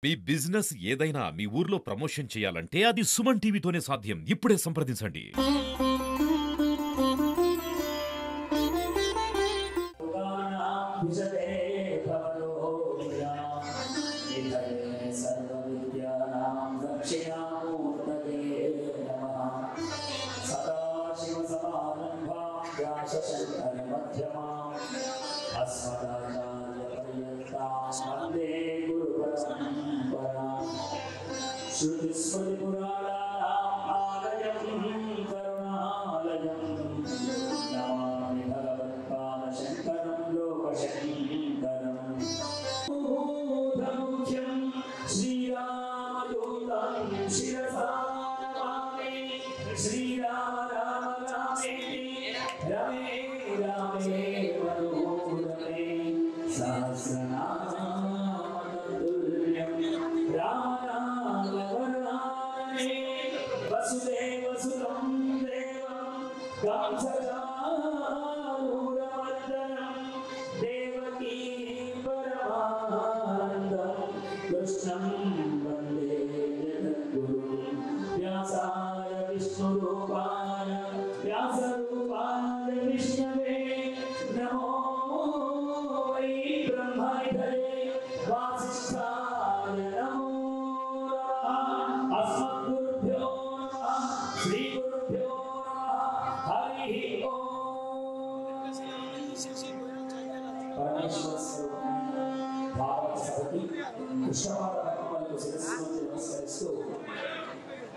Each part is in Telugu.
మీ బిజినెస్ ఏదైనా మీ ఊర్లో ప్రమోషన్ చేయాలంటే అది సుమన్ టీవీతోనే సాధ్యం. ఇప్పుడే సంప్రదించండి.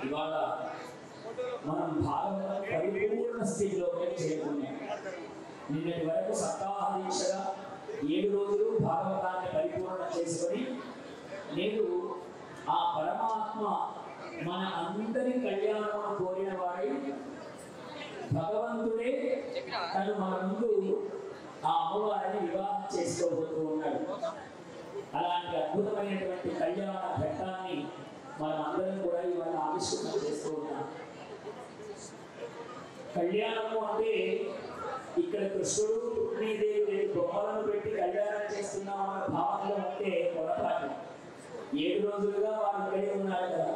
ఇవాళ మనం భాగవతం పరిపూర్ణ స్థితిలోకి చేరుకున్నాం. నిన్నటి వరకు సప్తాహ దీక్షగా 7 రోజులు భాగవతాన్ని పరిపూర్ణ చేసుకొని నేడు ఆ పరమాత్మ మన అందరి కళ్యాణం కోరిన వాడై భగవంతుడే తను మన ముందు ఆ అమ్మవారిని వివాహం చేసుకోబోతూ ఉన్నాడు. అలాంటి అద్భుతమైనటువంటి కళ్యాణ ఘట్టాన్ని మనం అందరం కూడా ఇవాళ ఆవిష్కరణ చేస్తూ ఉన్నాం. కళ్యాణము అంటే ఇక్కడ కృష్ణుడు రుక్మిణీదేవి బొమ్మలను పెట్టి కళ్యాణం చేస్తున్నాం అన్న భావనలో ఉంటే పొరపాటు. 7 రోజులుగా వారు ఇక్కడే ఉన్నారు కదా,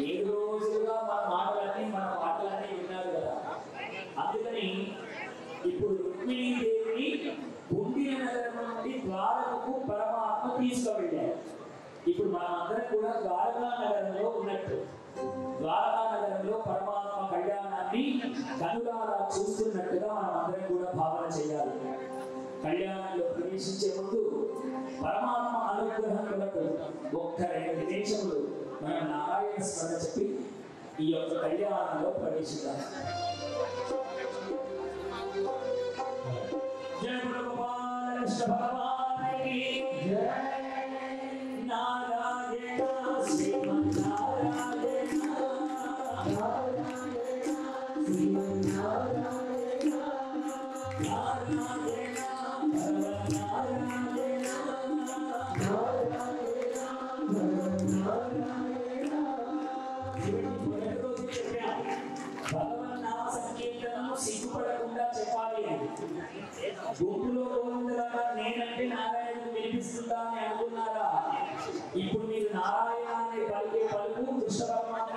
7 రోజులుగా మన మాటలన్నీ విన్నారు కదా. అందుకని ఇప్పుడు రుక్మిణీదేవిని గుండిన నగరం నుండి ద్వారకకు పరమాత్మ తీసుకువెళ్ళారు. ఇప్పుడు మనం అందరం కూడా ద్వారకా నగరంలో ఉన్నట్టు, ద్వారకా నగరంలో పరమాత్మ కళ్యాణాన్ని కనులారా చూస్తున్నట్టుగా మనం అందరం కూడా భావన చేయాలి. కళ్యాణంలో ప్రవేశించే ముందు పరమాత్మ అనుగ్రహం కొరకు 1-2 నిమిషములు మనం నారాయణ స్మరణ చెప్పి ఈ యొక్క కళ్యాణంలో ప్రవేశిద్దాం. జయ గోపాల కృష్ణ భగవానికి జయ. నారాయణ శ్రీమన్నారాయణ నారాయణ శ్రీమన్నారాయణ నారాయణ నారాయణ భగవన్ నామ సంకీర్తనము సిగ్గుపడకుండా చెప్పాలి. గుంపులో గోవిందులాగా నేనంటే నారాయణకు వినిపిస్తుందా అని అనుకున్నారా? ఇప్పుడు మీరు నారాయణ అనే పలికే పలుకు కృష్ణ పరమాత్మ